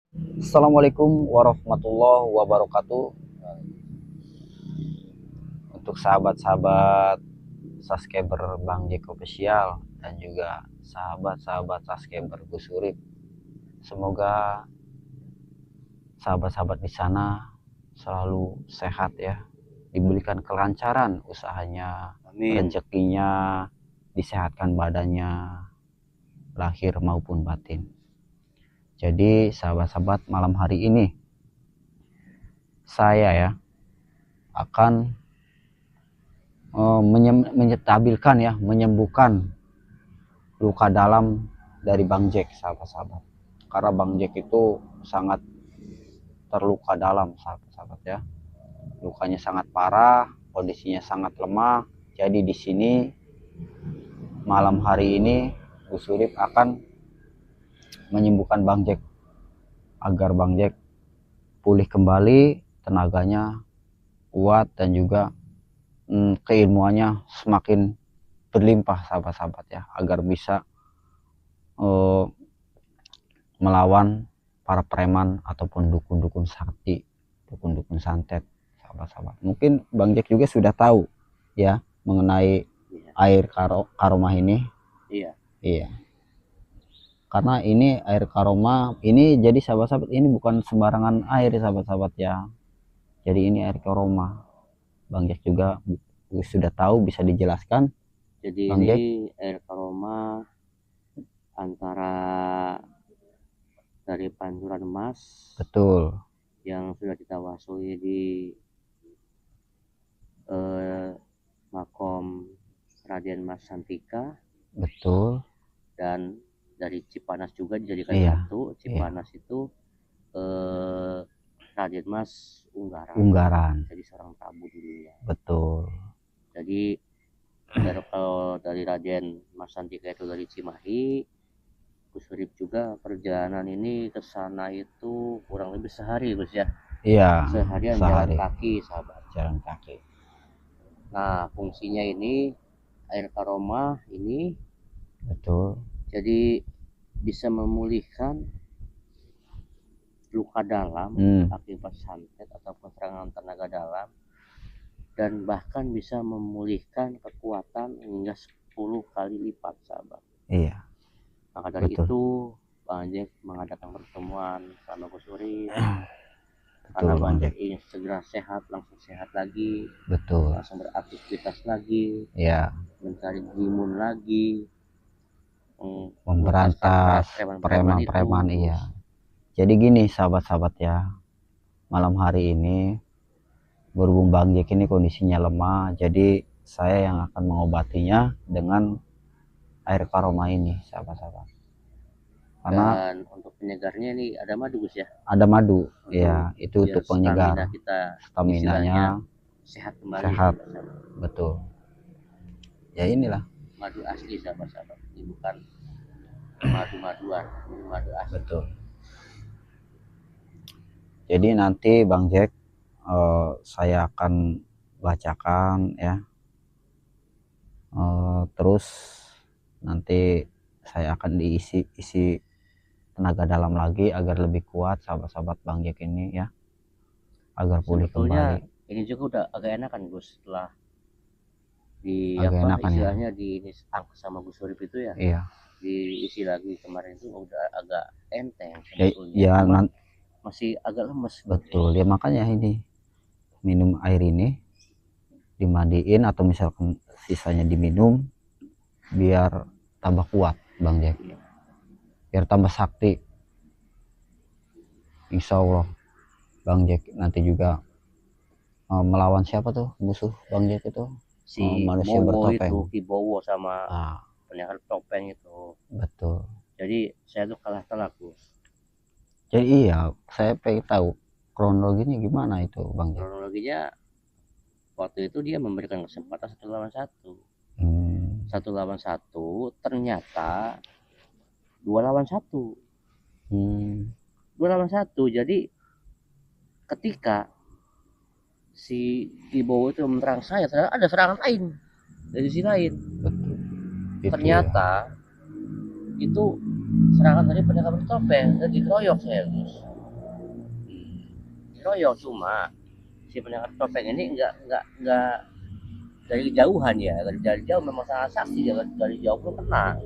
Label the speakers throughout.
Speaker 1: Assalamualaikum warahmatullahi wabarakatuh. Untuk sahabat-sahabat subscriber Bang Jack Official dan juga sahabat-sahabat subscriber Gus Urip, semoga sahabat-sahabat di sana selalu sehat ya, diberikan kelancaran usahanya,
Speaker 2: Amin.
Speaker 1: rezekinya, disehatkan badannya, lahir maupun batin. Jadi sahabat-sahabat, malam hari ini saya ya akan menyetabilkan ya, menyembuhkan luka dalam dari Bang Jack, sahabat-sahabat. Karena Bang Jack itu sangat terluka dalam, sahabat-sahabat ya. Lukanya sangat parah, kondisinya sangat lemah. Jadi di sini malam hari ini Gus Surip akan menyembuhkan Bang Jack agar Bang Jack pulih kembali, tenaganya kuat dan juga keilmuannya semakin berlimpah, sahabat-sahabat ya, agar bisa melawan para preman ataupun dukun-dukun sakti, dukun-dukun santet, sahabat-sahabat. Mungkin Bang Jack juga sudah tahu ya mengenai
Speaker 2: Iya.
Speaker 1: air karomah ini.
Speaker 2: Iya.
Speaker 1: Iya. Karena ini air karomah ini, jadi sahabat-sahabat, ini bukan sembarangan air, sahabat-sahabat ya. Jadi ini air karomah. Bang Jack juga sudah tahu, bisa dijelaskan
Speaker 2: Jadi
Speaker 1: Bang
Speaker 2: ini
Speaker 1: Jack?
Speaker 2: air karoma antara dari pancuran emas
Speaker 1: Betul.
Speaker 2: yang sudah kita wasui di makom Raden Mas Santika,
Speaker 1: Betul.
Speaker 2: dan dari Cipanas juga dijadikan
Speaker 1: Iya.
Speaker 2: satu. Cipanas itu Raden Mas
Speaker 1: Unggaran.
Speaker 2: jadi seorang prabu dulunya.
Speaker 1: Betul.
Speaker 2: Jadi kalau dari Raden Mas Santika itu dari Cimahi, Gus Urip juga perjalanan ini ke sana itu kurang lebih sehari, Gus ya.
Speaker 1: Iya,
Speaker 2: Seharian jalan kaki, sahabat.
Speaker 1: Jalan kaki.
Speaker 2: Nah, fungsinya ini air karomah ini
Speaker 1: Betul.
Speaker 2: jadi bisa memulihkan luka dalam akibat santet ataupun serangan tenaga dalam, dan bahkan bisa memulihkan kekuatan hingga 10 kali lipat, sahabat.
Speaker 1: Iya.
Speaker 2: Maka dari itu Bang Jack mengadakan pertemuan sama Gus Urip karena Bang Jack ingin segera sehat, langsung sehat lagi.
Speaker 1: Betul.
Speaker 2: Langsung beraktivitas lagi.
Speaker 1: Iya.
Speaker 2: Mencari imun lagi.
Speaker 1: Memberantas preman-preman. Iya. Jadi gini sahabat-sahabat ya, malam hari ini berhubung Bang Jack ini kondisinya lemah, jadi saya yang akan mengobatinya dengan air karomah ini, sahabat-sahabat.
Speaker 2: Karena dan untuk penyegarnya ini ada madu, Gus ya.
Speaker 1: Ada madu, ya, itu untuk penyegar.
Speaker 2: Staminanya sehat kembali.
Speaker 1: Sehat, betul. Ya inilah
Speaker 2: madu asli, sahabat-sahabat. Ini bukan madu-maduan, ini madu asli.
Speaker 1: Betul. Jadi nanti Bang Jack saya akan bacakan ya. Terus nanti saya akan isi tenaga dalam lagi agar lebih kuat, sahabat-sahabat Bang Jack ini ya, agar pulih kembali.
Speaker 2: Ini juga udah agak enakan, Gus, setelah di agak apa istilahnya ya? Di ini sama Gus Urip itu ya. Iya. Diisi lagi kemarin itu udah agak enteng sebetulnya. Ya, masih agak lemes.
Speaker 1: Betul ya, makanya ini minum air ini dimandiin atau misalkan sisanya diminum biar tambah kuat Bang Jack. Iya. Biar tambah sakti. Insya Allah Bang Jack nanti juga melawan siapa tuh musuh Bang Jack itu?
Speaker 2: Si manusia bertopeng itu, Kibowo sama penyair topeng itu. Betul. Jadi saya tuh kalah telak, Gus.
Speaker 1: Jadi iya, saya pengen tahu kronologinya gimana itu Bang Jack.
Speaker 2: Kronologinya waktu itu dia memberikan kesempatan 1 lawan 1. 1 lawan 1, ternyata 2 lawan 1. 2 lawan 1. Jadi ketika si Kibowo itu menyerang saya, ternyata ada serangan lain dari sisi lain. Betul. Ternyata ya, itu serangan dari penjaga bertopeng dan dikeroyok saya, Gus. royong, cuma si penangkap topeng ini nggak dari kejauhan ya, dari jauh memang sangat sakti, dari jauh pun kena.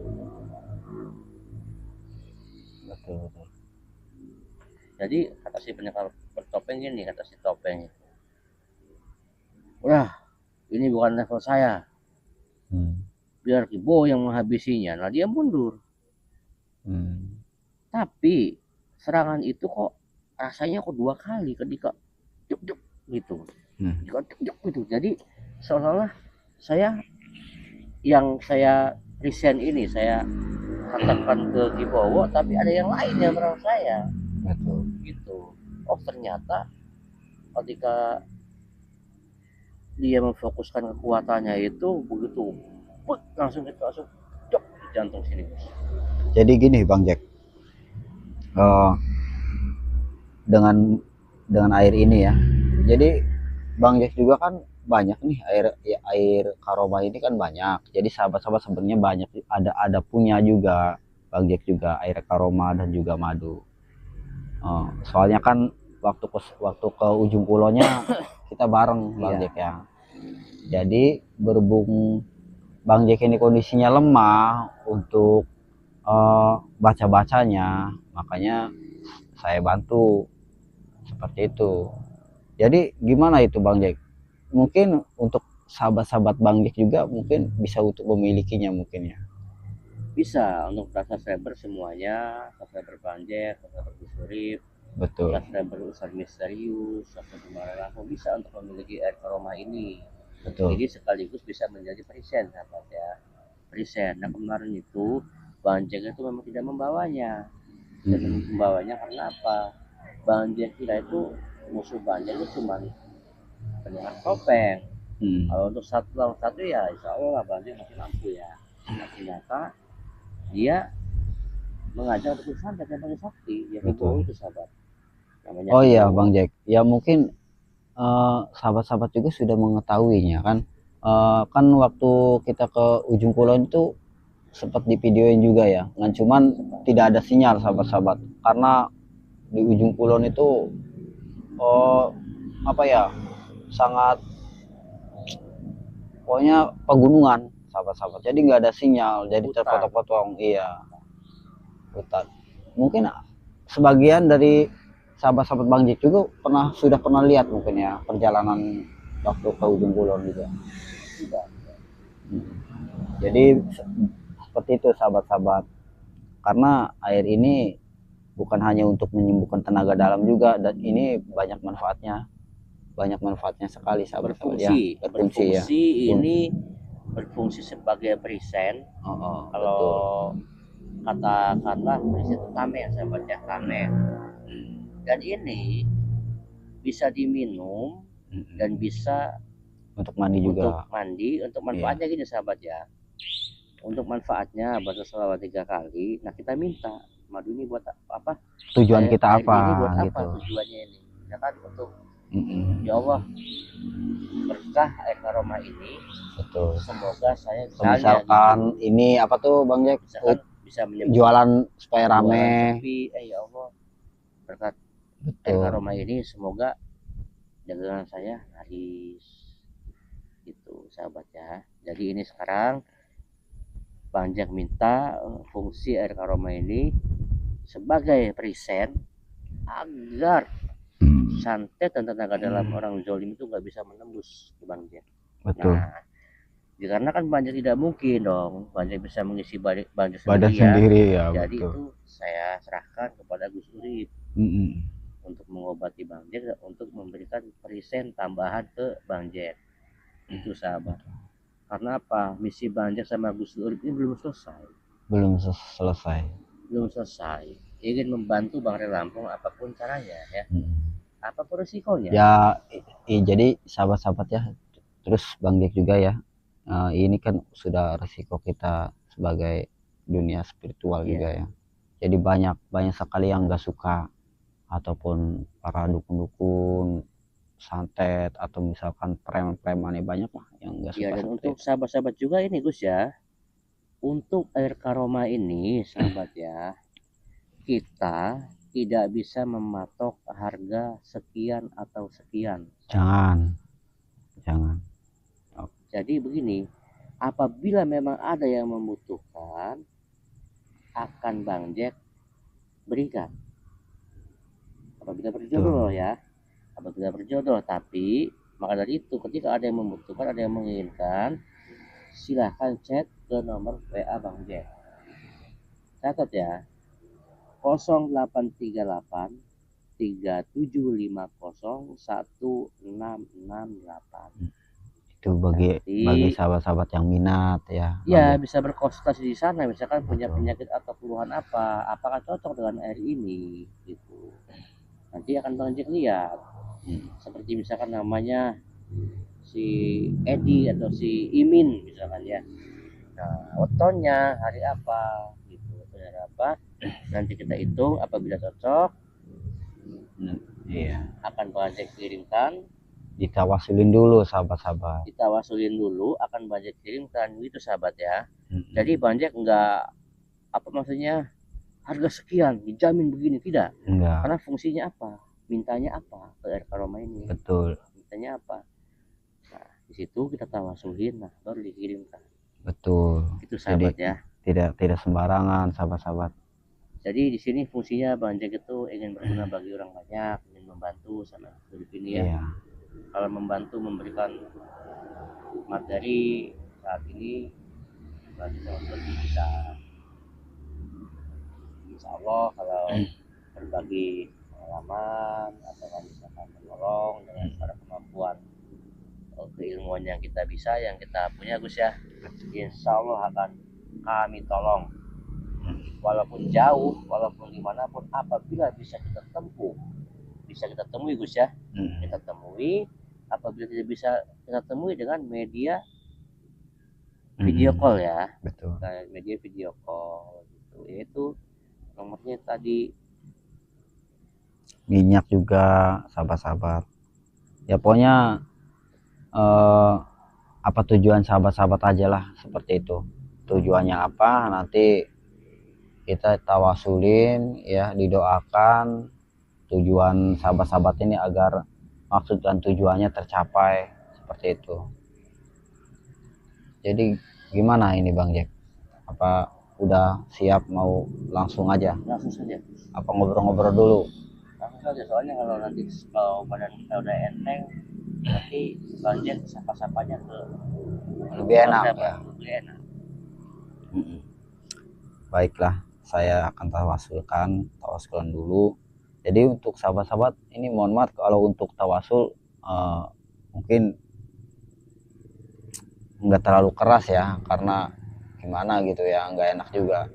Speaker 1: Betul.
Speaker 2: Jadi kata si penangkap topeng gini, kata si topeng, udah ini bukan level saya, biar Kibo yang menghabisinya. Nah dia mundur. Tapi serangan itu kok rasanya kok 2 kali ketika juk juk gitu, juk juk gitu. Jadi seolah-olah saya resign ini saya katakan ke Kibowo, tapi ada yang lain yang menyerang saya.
Speaker 1: Betul.
Speaker 2: Gitu. Oh ternyata ketika dia memfokuskan kekuatannya itu begitu, langsung jok di jantung sini.
Speaker 1: Jadi gini Bang Jack, dengan air ini ya, jadi Bang Jack juga kan banyak nih air Karoma ini kan banyak, jadi sahabat-sahabat sebenarnya banyak ada punya juga Bang Jack juga air Karoma dan juga madu. Soalnya kan waktu ke ujung pulau-nya kita bareng Bang Jack ya. Jadi berhubung Bang Jack ini kondisinya lemah untuk baca-bacanya, makanya saya bantu seperti itu. Jadi gimana itu Bang Jack? Mungkin untuk sahabat-sahabat Bang Jack juga mungkin bisa untuk memilikinya mungkin ya.
Speaker 2: Bisa untuk subscriber semuanya, subscriber Bang Jack, subscriber Gusurip,
Speaker 1: betul,
Speaker 2: subscriber Ustadz Misterius, subscriber Maralaku, bisa untuk memiliki air Karoma ini.
Speaker 1: Betul.
Speaker 2: Jadi sekaligus bisa menjadi present, sahabat ya. Present. Nah kemarin itu Bang Jack itu memang tidak membawanya. Dan membawanya karena apa? Bang Jack kira itu musuh Bang Jack itu cuma penyiar topeng. Kalau untuk 1 lawan 1 ya insya Allah Bang Jack masih mampu ya. Nah ternyata dia mengajak untuk santet yang paling sakti, ya Kibowo itu sahabat. Namanya
Speaker 1: oh iya Bang Jack, ya mungkin sahabat-sahabat juga sudah mengetahuinya kan. Kan waktu kita ke ujung kulon itu sempat di videoin juga ya, kan cuman tidak ada sinyal sahabat-sahabat karena di ujung kulon itu apa ya, sangat pokoknya pegunungan sahabat-sahabat, jadi nggak ada sinyal, jadi terpotong-potong. Iya, hutan. Mungkin sebagian dari sahabat-sahabat Bang Jack juga sudah pernah lihat mungkin ya perjalanan waktu ke ujung kulon juga. Jadi seperti itu sahabat-sahabat, karena air ini bukan hanya untuk menyembuhkan tenaga dalam juga, dan ini banyak manfaatnya sekali sahabat-sahabat ya.
Speaker 2: Berfungsi ya. Ini berfungsi sebagai present. Kalau katakanlah present itu tameng sahabat ya, tameng. Dan ini bisa diminum dan bisa
Speaker 1: untuk mandi juga.
Speaker 2: Untuk mandi, untuk manfaatnya gini sahabat ya. Untuk manfaatnya baca selawat 3 kali. Nah kita minta madu ini buat apa?
Speaker 1: Tujuan kita apa?
Speaker 2: Ini buat apa
Speaker 1: gitu.
Speaker 2: tujuannya ini? Ya kan untuk ya Allah berkah air Karoma ini.
Speaker 1: Betul.
Speaker 2: Semoga saya
Speaker 1: misalkan gitu. Ini apa tuh Bang Jack?
Speaker 2: Bisa
Speaker 1: jualan supaya rame.
Speaker 2: Ya Allah berkat air Karoma ini semoga dagangan saya laris gitu sahabat ya. Jadi ini sekarang Bang Jack minta fungsi air Karoma ini sebagai present agar santet dan tenaga dalam orang zolim itu nggak bisa menembus ke Bang Jack.
Speaker 1: Betul.
Speaker 2: Nah, dikarenakan Bang Jack tidak mungkin dong Bang Jack bisa mengisi Bang Jack
Speaker 1: sendiri ya.
Speaker 2: Jadi
Speaker 1: betul.
Speaker 2: Itu saya serahkan kepada Gus Urip untuk mengobati Bang Jack, untuk memberikan present tambahan ke Bang Jack. Itu sahabat. Karena apa? Misi Bang Jack sama Gus Urip ini belum selesai. Belum selesai. Ingin membantu Bang Rey Lampung apapun caranya ya. Apapun resikonya.
Speaker 1: Ya, jadi sahabat-sahabat ya. Terus Bang Jack juga ya. Ini kan sudah resiko kita sebagai dunia spiritual juga ya. Jadi banyak sekali yang nggak suka, ataupun para dukun-dukun santet atau misalkan preman-preman banyak lah yang nggak suka.
Speaker 2: Dan untuk sahabat-sahabat juga ini Gus ya, untuk air Karoma ini sahabat ya, kita tidak bisa mematok harga sekian atau sekian.
Speaker 1: Jangan.
Speaker 2: Jadi begini, apabila memang ada yang membutuhkan, akan Bang Jack berikan. Apabila berjodoh ya, apabila berjodoh. Tapi maka dari itu, ketika ada yang membutuhkan, ada yang menginginkan, silahkan chat ke nomor WA Bang Jack. Catat ya, 0838 3750 1668.
Speaker 1: Itu bagi sahabat-sahabat yang minat ya.
Speaker 2: Ya, bisa berkonsultasi di sana, misalkan punya penyakit atau keluhan apa, apakah cocok dengan air ini gitu. Nanti akan Bang Jack lihat. Seperti misalkan namanya si Edi atau si Imin misalkan ya. Nah, otonnya hari apa gitu, otonnya hari apa. Nanti kita hitung, apabila cocok, akan Bang Jack kirimkan.
Speaker 1: Ditawasulin dulu sahabat-sahabat.
Speaker 2: Ditawasulin dulu, akan Bang Jack kirimkan gitu sahabat ya. Jadi Bang Jack enggak apa maksudnya harga sekian dijamin begini, tidak.
Speaker 1: Enggak.
Speaker 2: Karena fungsinya apa? Mintanya apa ke air aroma ini?
Speaker 1: Betul.
Speaker 2: Mintanya apa? Nah, di situ kita tawasulin, nah baru dikirimkan.
Speaker 1: Betul.
Speaker 2: Itu sahabat. Jadi,
Speaker 1: ya. Tidak sembarangan sahabat-sahabat.
Speaker 2: Jadi di sini fungsinya Bang Jack itu ingin berguna bagi orang banyak, ingin membantu sama Filipina ya.
Speaker 1: Iya.
Speaker 2: Kalau membantu memberikan materi saat ini bagi teman-teman bisa, insya Allah kalau berbagi pengalaman atau misalkan menolong dengan para kemampuan keilmuan yang kita bisa, yang kita punya Gus ya, insya Allah akan kami tolong walaupun jauh, walaupun dimanapun, apabila bisa kita tempuh, bisa kita temui Gus ya. Kita temui, apabila tidak bisa kita temui dengan media video call ya.
Speaker 1: Betul.
Speaker 2: Media video call gitu. Yaitu nomornya tadi.
Speaker 1: Minyak juga sahabat-sahabat. Ya pokoknya apa tujuan sahabat-sahabat aja lah, seperti itu. Tujuannya apa nanti kita tawasulin ya, didoakan tujuan sahabat-sahabat ini agar maksud dan tujuannya tercapai, seperti itu. Jadi gimana ini Bang Jack? Apa udah siap mau langsung aja?
Speaker 2: Langsung saja.
Speaker 1: Apa ngobrol-ngobrol dulu?
Speaker 2: Langsung saja, soalnya kalau nanti kalau badan kita udah enteng, nanti Bang Jack sapa-sapanya ke
Speaker 1: lebih enak ya.
Speaker 2: Lebih enak.
Speaker 1: Baiklah, saya akan tawasulkan dulu. Jadi untuk sahabat-sahabat ini mohon maaf kalau untuk tawasul mungkin nggak terlalu keras ya, karena gimana gitu ya, nggak enak juga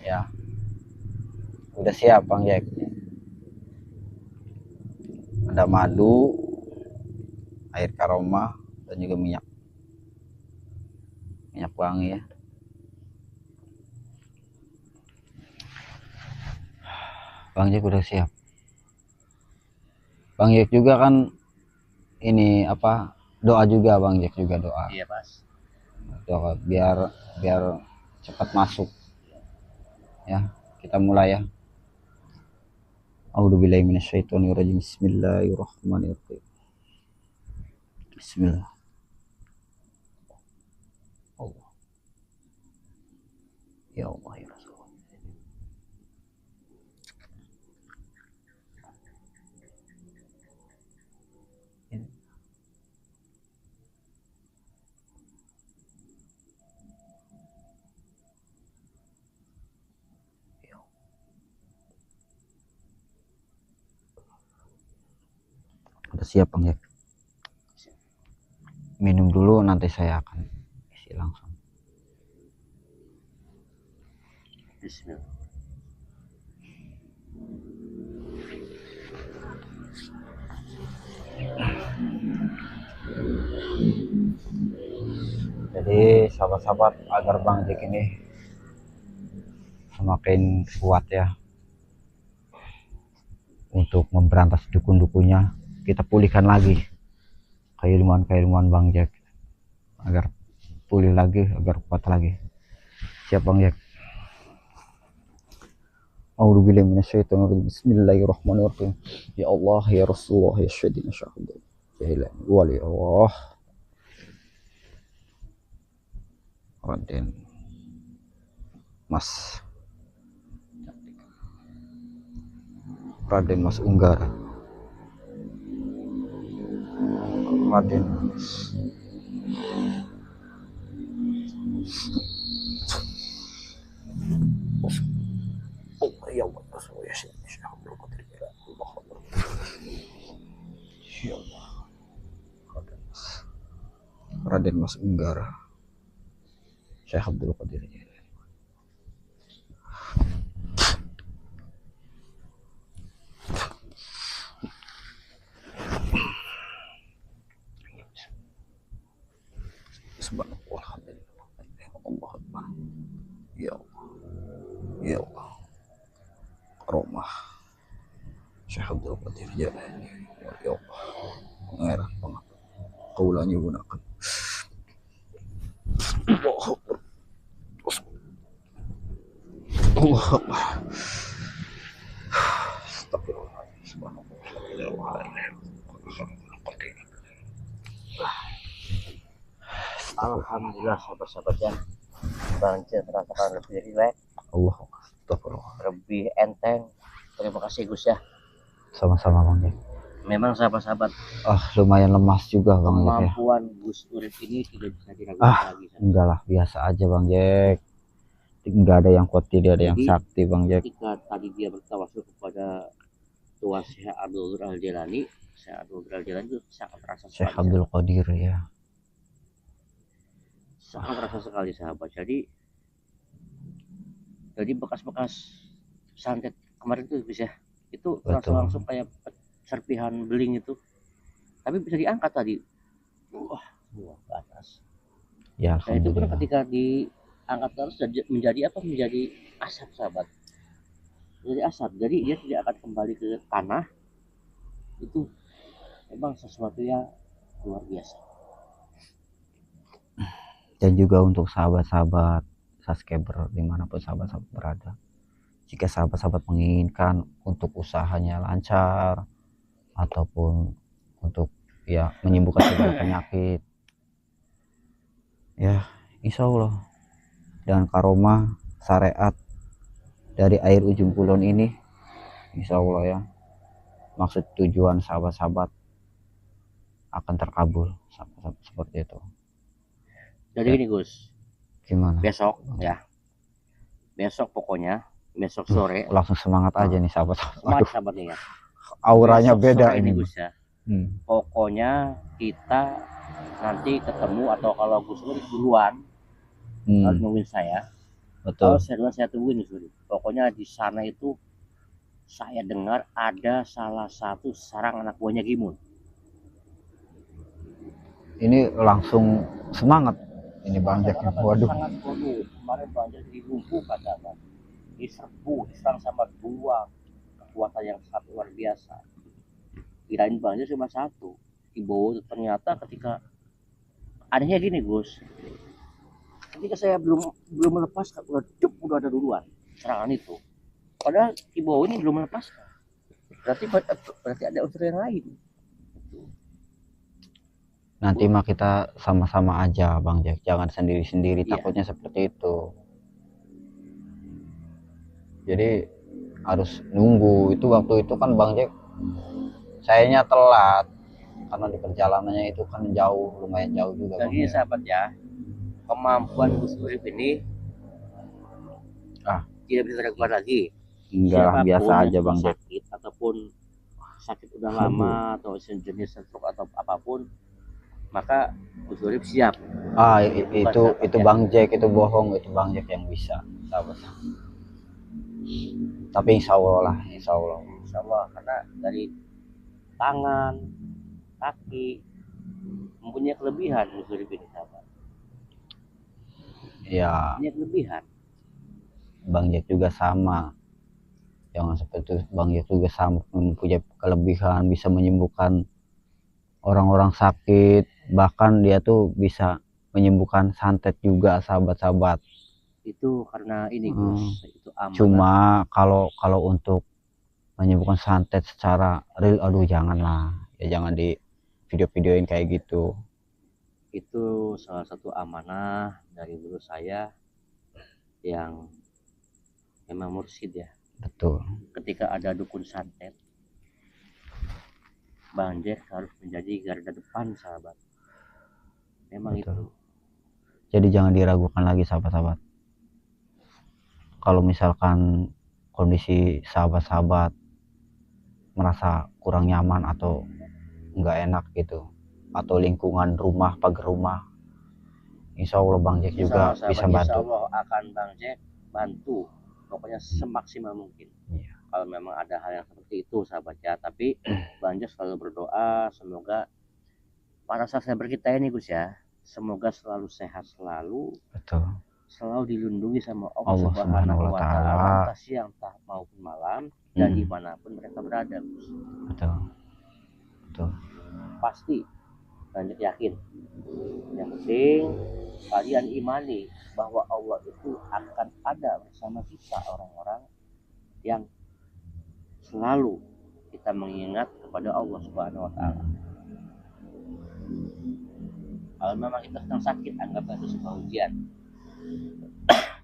Speaker 1: ya. Udah siap Bang Jack? Ada madu, air karoma, dan juga minyak wangi ya. Bang Jack udah siap. Bang Jack juga kan ini apa, doa juga Bang Jack juga doa.
Speaker 2: Iya Mas.
Speaker 1: Doa biar cepat masuk. Ya, kita mulai ya. A'udzubillahi minasyaitonirrajim. Bismillahirrahmanirrahim. Bismillah. Allah. Ya Allah ya Rasul. Udah siap Bang Jack? Minum dulu, nanti saya akan isi langsung.
Speaker 2: Bismillah.
Speaker 1: Jadi sahabat-sahabat, agar Bang Jack ini semakin kuat ya untuk memberantas dukun-dukunnya, kita pulihkan lagi keilmuan Bang Jack agar pulih lagi, agar kuat lagi. Siap Bang Jack? A'udzubillahi minasyaitonirrajim. Bismillahirrahmanirrahim. Ya Allah, ya Rasulullah, ya Sayyidina Syahid. Ya ilahi wali Allah. Raden Mas Unggara. Raden ya Allah, ya Allah. Raden Mas Unggara, Syekh Abdul Qadir. Subhanallah, alhamdulillah, Allah Akbar. Ya Allah, ya Allah. Romah Syekh Abdul Qadir Jalani. Ya Allah, pengeran banget kaulanya gunakan. Allah Akbar. Allah Akbar. Astagfirullahaladzim. Subhanallah.
Speaker 2: Alhamdulillah sahabat-sahabat yang Bang J terasakan lebih rileks,
Speaker 1: Allah
Speaker 2: lebih enteng. Terima kasih Gus ya.
Speaker 1: Sama-sama Bang Jack.
Speaker 2: Memang sahabat-sahabat
Speaker 1: lumayan lemas juga Bang Jack ya.
Speaker 2: Kemampuan Gus Urip ini tidak bisa diragukan lagi.
Speaker 1: Enggak lah, biasa aja Bang Jack. Enggak ada yang kuat, tidak ada yang sakti Bang Jack.
Speaker 2: Ketika tadi dia bertawasul kepada Tuan Syekh Abdul Jalani, Syekh Abdul Jalani itu sangat terasa sekali.
Speaker 1: Syekh Abdul Qadir ya.
Speaker 2: Sangat terasa sekali sahabat. Jadi bekas-bekas santet kemarin itu bisa itu langsung kayak serpihan beling itu, tapi bisa diangkat tadi. Wah, ke atas.
Speaker 1: Ya,
Speaker 2: dan itu pun ketika diangkat terus menjadi apa? Menjadi asap sahabat. Jadi asap. Jadi dia tidak akan kembali ke tanah. Itu memang sesuatu yang luar biasa.
Speaker 1: Dan juga untuk sahabat-sahabat subscriber dimanapun sahabat-sahabat berada, jika sahabat-sahabat menginginkan untuk usahanya lancar ataupun untuk ya menyembuhkan segala penyakit, ya insya Allah dengan karomah syariat dari air ujung kulon ini, insya Allah ya, maksud tujuan sahabat-sahabat akan terkabul, sahabat-sahabat seperti itu.
Speaker 2: Jadi
Speaker 1: ya.
Speaker 2: Gini Gus,
Speaker 1: gimana
Speaker 2: besok ya, besok pokoknya besok sore
Speaker 1: langsung semangat aja nih sahabat-sahabat.
Speaker 2: Sahabatnya ya,
Speaker 1: auranya
Speaker 2: besok
Speaker 1: beda
Speaker 2: ini
Speaker 1: ini
Speaker 2: Gus ya. Pokoknya kita nanti ketemu, atau kalau Gus duluan harus nungguin saya.
Speaker 1: Betul.
Speaker 2: Kalau saya duluan saya tungguin Gus. Pokoknya di sana itu saya dengar ada salah satu sarang anak buahnya Gimun.
Speaker 1: Ini langsung semangat ini Bang Jack. Waduh.
Speaker 2: Kemarin Bang Jack dilumpuhkan katakan. Diserbu, diserang sama dua kekuatan yang sangat luar biasa. Kirain Bang Jack cuma satu. Ibu ternyata ketika anehnya gini Gus. Ketika saya belum melepaskan, udah ada duluan serangan itu. Padahal Ibu ini belum melepaskan. Berarti ada unsur yang lain.
Speaker 1: Nanti mah kita sama-sama aja Bang Jack, jangan sendiri-sendiri, takutnya seperti itu. Jadi harus nunggu. Itu waktu itu kan Bang Jack sayanya telat karena di perjalanannya itu kan jauh, lumayan jauh juga.
Speaker 2: Jadi sahabat ya, kemampuan Gus Urip ini tidak bisa diragukan lagi.
Speaker 1: Enggak, biasa aja Bang Jack.
Speaker 2: Sakit ataupun sakit udah lama atau sejenis stroke atau apapun, maka Gus Urip siap.
Speaker 1: Itu Bang Jack itu bohong, itu Bang Jack yang bisa, sahabat. Tapi insya Allah
Speaker 2: Karena dari tangan, kaki mempunyai kelebihan Gus Urip ini sahabat.
Speaker 1: Ya.
Speaker 2: Punya kelebihan.
Speaker 1: Bang Jack juga sama. Jangan seperti itu, Bang Jack juga sama mempunyai kelebihan, bisa menyembuhkan orang-orang sakit, bahkan dia tuh bisa menyembuhkan santet juga sahabat-sahabat.
Speaker 2: Itu karena ini Gus, itu amanah.
Speaker 1: Cuma kalau untuk menyembuhkan santet secara real, aduh janganlah ya, jangan di video-videoin kayak gitu.
Speaker 2: Itu salah satu amanah dari guru saya yang memang mursyid ya.
Speaker 1: Betul.
Speaker 2: Ketika ada dukun santet, Bang Jack harus menjadi garda depan sahabat. Memang betul. Itu
Speaker 1: jadi jangan diragukan lagi sahabat-sahabat. Kalau misalkan kondisi sahabat-sahabat merasa kurang nyaman atau nggak enak gitu, atau lingkungan rumah, pagar rumah, insya Allah Bang Jack juga bisa bantu.
Speaker 2: Insya Allah akan Bang Jack bantu, pokoknya semaksimal mungkin. Iya. Kalau memang ada hal yang seperti itu sahabat ya, tapi Bang Jack selalu berdoa semoga para subscriber kita ini Gus ya, semoga selalu sehat selalu. Betul. Selalu dilindungi sama Allah Subhanahu wa Ta'ala, entah siang entah maupun malam, dan dimanapun mereka berada Gus. Betul. Betul. Pasti banyak yakin. Yang penting kalian imani bahwa Allah itu akan ada bersama kita, orang-orang yang selalu kita mengingat kepada Allah Subhanahu wa Ta'ala. Kalau memang kita sedang sakit, anggaplah itu sebuah ujian.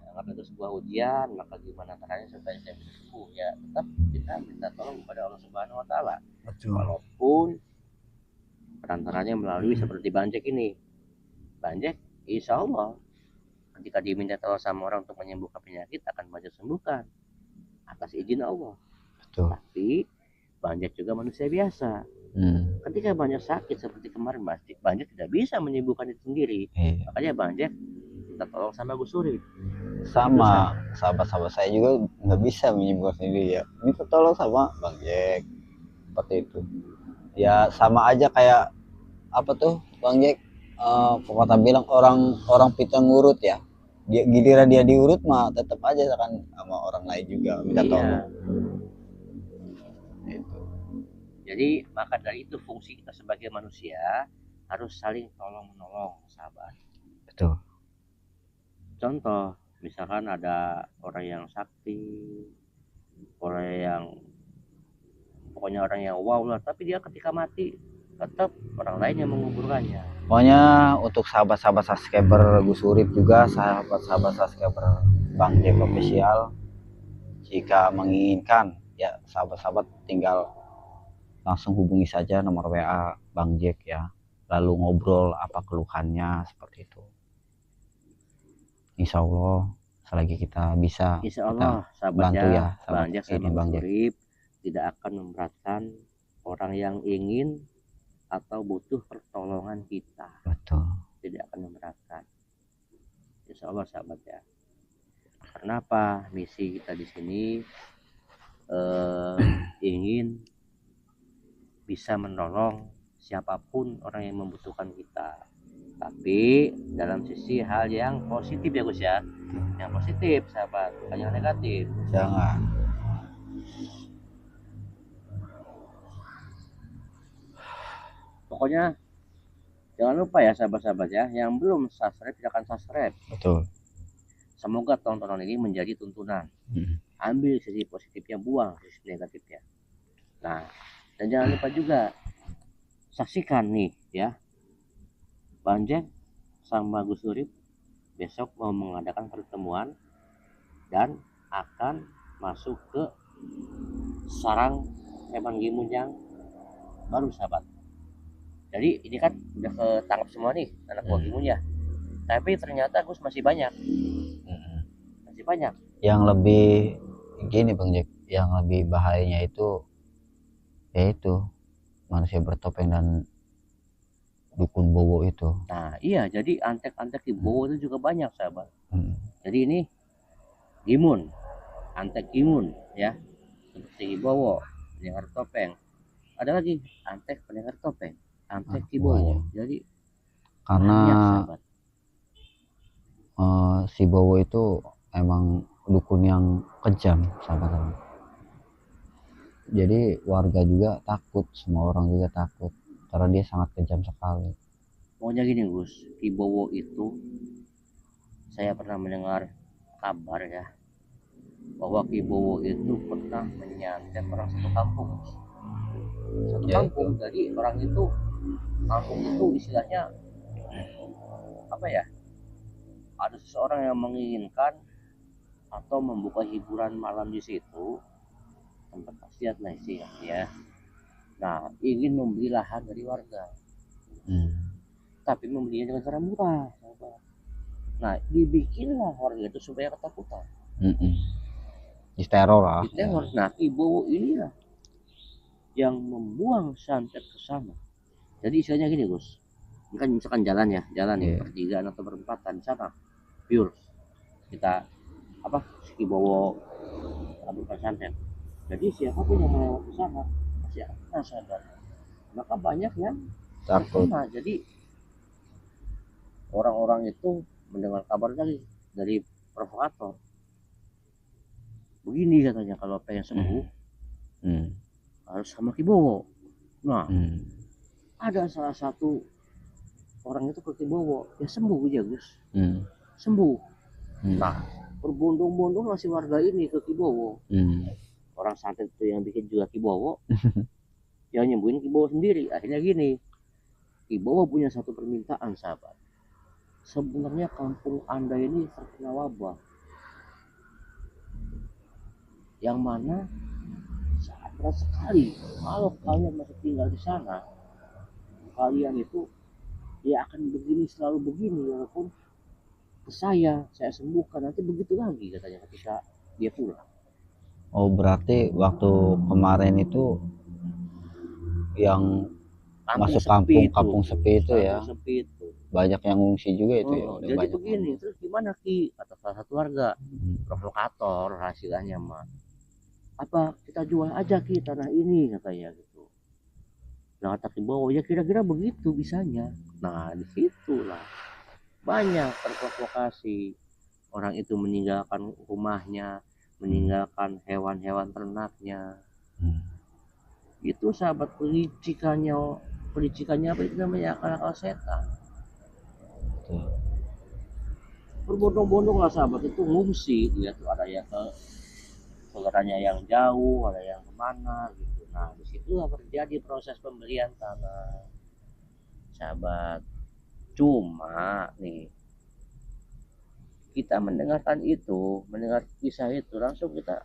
Speaker 2: Anggaplah itu sebuah ujian, maka gimana caranya supaya saya bisa sembuh? Ya tetap kita minta tolong kepada Allah Subhanahu wa Ta'ala. Walaupun perantaranya melalui seperti Bang Jack ini. Bang Jack, insya Allah ketika diminta tolong sama orang untuk menyembuhkan penyakit, akan Bang Jack sembuhkan atas izin Allah. Betul. Tapi Bang Jack juga manusia biasa. Ketika banyak sakit seperti kemarin, Bang Jack tidak bisa menyembuhkan itu sendiri. Makanya Bang Jack minta tolong sama Gus Suri.
Speaker 1: Sama sahabat-sahabat saya juga nggak bisa menyembuhkan sendiri ya, minta tolong sama Bang Jack. Seperti itu ya, sama aja kayak apa tuh Bang Jack, pepatah bilang orang pintar ngurut ya, giliran dia diurut mah tetap aja kan sama orang lain juga minta tolong.
Speaker 2: Itu. Jadi maka dari itu fungsi kita sebagai manusia harus saling tolong menolong sahabat.
Speaker 1: Betul.
Speaker 2: Contoh misalkan ada orang yang sakti, orang yang pokoknya orang yang wow lah, tapi dia ketika mati tetap orang lain yang menguburkannya.
Speaker 1: Pokoknya untuk sahabat-sahabat subscriber Gus Urip juga, sahabat-sahabat subscriber Bang Jack Official, jika menginginkan ya sahabat-sahabat tinggal langsung hubungi saja nomor WA Bang Jack ya, lalu ngobrol apa keluhannya seperti itu. Insya Allah selagi kita bisa,
Speaker 2: Insya Allah sahabat bantu ya Bang Jack sama Bang Urip tidak akan memberatkan orang yang ingin atau butuh pertolongan kita.
Speaker 1: Betul.
Speaker 2: Tidak akan memberatkan. Insya Allah sahabat ya. Karena apa? Misi kita di sini ingin bisa menolong siapapun orang yang membutuhkan kita. Tapi dalam sisi hal yang positif ya Gus ya. Yang positif sahabat, bukan yang negatif.
Speaker 1: Jangan.
Speaker 2: Pokoknya jangan lupa ya sahabat-sahabat ya, yang belum subscribe silahkan subscribe.
Speaker 1: Betul.
Speaker 2: Semoga tontonan ini menjadi tuntunan. Ambil sisi positifnya, buang sisi negatifnya. Nah, dan jangan lupa juga saksikan nih ya, Bang Jack sama Gus Urip besok mau mengadakan pertemuan dan akan masuk ke sarang hewan gimun yang baru sahabat. Jadi ini kan udah ketangkap semua nih anak buah gimun ya, tapi ternyata Gus masih banyak. Masih banyak.
Speaker 1: Yang lebih gini Bang Jack, yang lebih bahayanya itu yaitu manusia bertopeng dan dukun bowo itu.
Speaker 2: Nah iya, jadi antek-antek di bowo itu juga banyak sahabat. Jadi ini gimun, antek gimun ya, seperti bowo, pendengar topeng. Ada lagi antek pendengar topeng, antek di bowo. Jadi
Speaker 1: karena si bowo itu emang dukun yang kejam sahabat-sahabat. Jadi warga juga takut, semua orang juga takut karena dia sangat kejam sekali.
Speaker 2: Pokoknya gini Gus, Ki Bowo itu saya pernah mendengar kabar ya bahwa Ki Bowo itu pernah menyantet orang satu kampung. Satu kampung, jadi orang itu kampung itu istilahnya apa ya? Ada seseorang yang menginginkan atau membuka hiburan malam di situ, tempat maksiat lah istilahnya. Nah, ingin membeli lahan dari warga. Tapi membelinya dengan cara murah. Nah, dibikinlah warga itu supaya ketakutan.
Speaker 1: Diteror lah.
Speaker 2: Diteror. Nah, Ki Bowo inilah yang membuang santet ke sana. Jadi istilahnya gini, Gus. Ini kan misalkan jalan ya, pertigaan atau perempatan di sana. Pure. Kita apa? Ki Bowo ambilkan santet. Jadi siapapun yang melewat ke sana pasti akan sadar. Maka banyak yang takut. Nah, jadi orang-orang itu mendengar kabar dari provokator. Begini katanya, kalau pengen sembuh harus sama Ki Bowo. Nah, ada salah satu orang itu ke Ki Bowo, ya sembuh aja Gus. Sembuh. Nah, berbondong-bondong masih warga ini ke Ki Bowo. Orang santet itu yang bikin juga Ki Bowo, yang nyembuhin Ki Bowo sendiri. Akhirnya gini, Ki Bowo punya satu permintaan, sahabat. Sebenarnya kampung Anda ini terkena wabah, yang mana sangat berat sekali. Kalau kalian masih tinggal di sana, kalian itu ya akan begini, selalu begini, walaupun ke saya sembuhkan, nanti begitu lagi katanya ketika dia pulang.
Speaker 1: Oh, berarti waktu kemarin itu yang masuk kampung sepi itu ya, banyak yang ngungsi juga itu ya.
Speaker 2: Jadi begini, terus gimana Ki, kata salah satu warga, provokator hasilnya mah, apa kita jual aja Ki tanah ini katanya gitu. Nah, kata Ki Bowo, ya kira-kira begitu bisanya. Nah, disitulah banyak terprovokasi. Orang itu meninggalkan rumahnya, meninggalkan hewan-hewan ternaknya. Itu sahabat, pelicikannya apa itu namanya, akal-akal setan. Berbondong-bondong lah sahabat itu ngungsi, dia tuh ada yang ke saudaranya yang jauh, ada yang kemana gitu. Nah, disitulah terjadi proses pembelian tanah, sahabat. Cuma nih, kita mendengarkan itu, mendengar kisah itu, langsung kita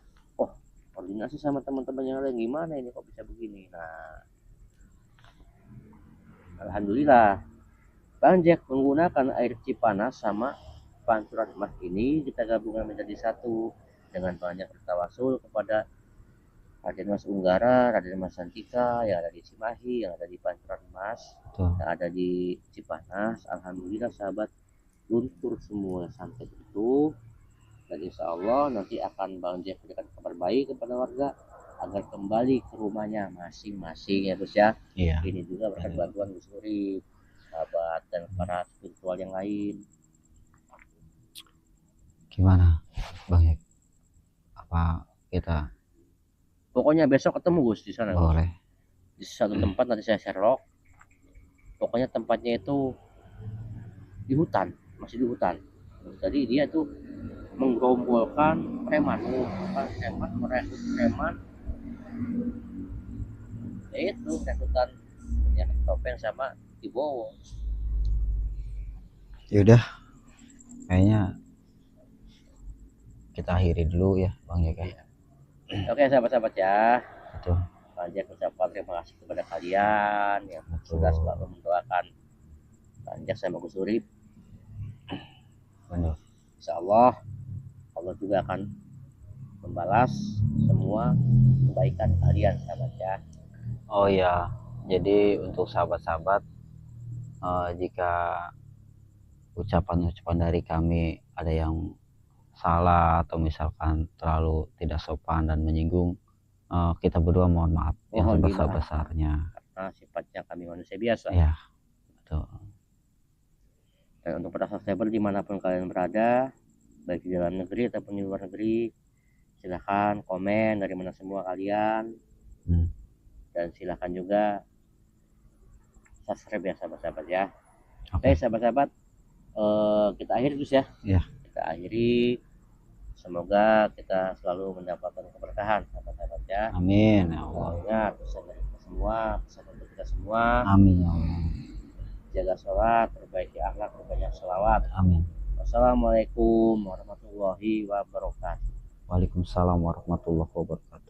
Speaker 2: koordinasi sama teman-teman yang lain, gimana ini kok bisa begini. Nah, alhamdulillah Bang Jack menggunakan air Cipanas sama Pancuran Emas ini kita gabungkan menjadi satu dengan banyak bertawasul kepada Raden Mas Unggara, Raden Mas Santika yang ada di Cimahi, yang ada di Pancuran Emas, yang ada di Cipanas. Alhamdulillah sahabat, luntur semua santet itu, dan insya Allah nanti akan Bang Jack berikan kabar baik kepada warga agar kembali ke rumahnya masing-masing ya Gus ya. Ini juga berkat bantuan Gus Nuri, sahabat, dan para spiritual yang lain.
Speaker 1: Gimana Bang Jack, apa kita
Speaker 2: pokoknya besok ketemu Gus di sana.
Speaker 1: Boleh
Speaker 2: Gus. Di satu tempat nanti saya share. Pokoknya tempatnya itu di hutan, masih di hutan. Jadi dia tuh menggerombolkan preman, merekrut preman. Ya itu rekrutan ya topeng sama Ki Bowo.
Speaker 1: Yaudah, kayaknya kita akhiri dulu ya Bang Jack.
Speaker 2: Oke sahabat-sahabat ya.
Speaker 1: Betul.
Speaker 2: Bang Jack ucapkan terima kasih kepada kalian yang sudah selalu mendoakan Bang Jack sama Gus Urip. Insya Allah juga akan membalas semua kebaikan kalian sahabat ya.
Speaker 1: Oh ya, jadi untuk sahabat-sahabat, jika ucapan-ucapan dari kami ada yang salah atau misalkan terlalu tidak sopan dan menyinggung, kita berdua mohon maaf yang sebesar-besarnya,
Speaker 2: karena sifatnya kami manusia biasa
Speaker 1: ya. Betul.
Speaker 2: Dan untuk para subscriber dimanapun kalian berada, baik di dalam negeri ataupun di luar negeri, silahkan komen dari mana semua kalian, dan silahkan juga subscribe ya sahabat-sahabat ya. Oke sahabat-sahabat, kita akhiri terus ya. Kita akhiri Semoga kita selalu mendapatkan keberkahan, sahabat-sahabat ya.
Speaker 1: Amin ya Allah.
Speaker 2: Ingat pesan dari kita semua, pesan untuk kita semua.
Speaker 1: Amin ya Allah.
Speaker 2: Jaga sholat, perbaiki akhlak, perbanyak sholawat.
Speaker 1: Amin.
Speaker 2: Wassalamualaikum warahmatullahi wabarakatuh.
Speaker 1: Waalaikumsalam warahmatullahi wabarakatuh.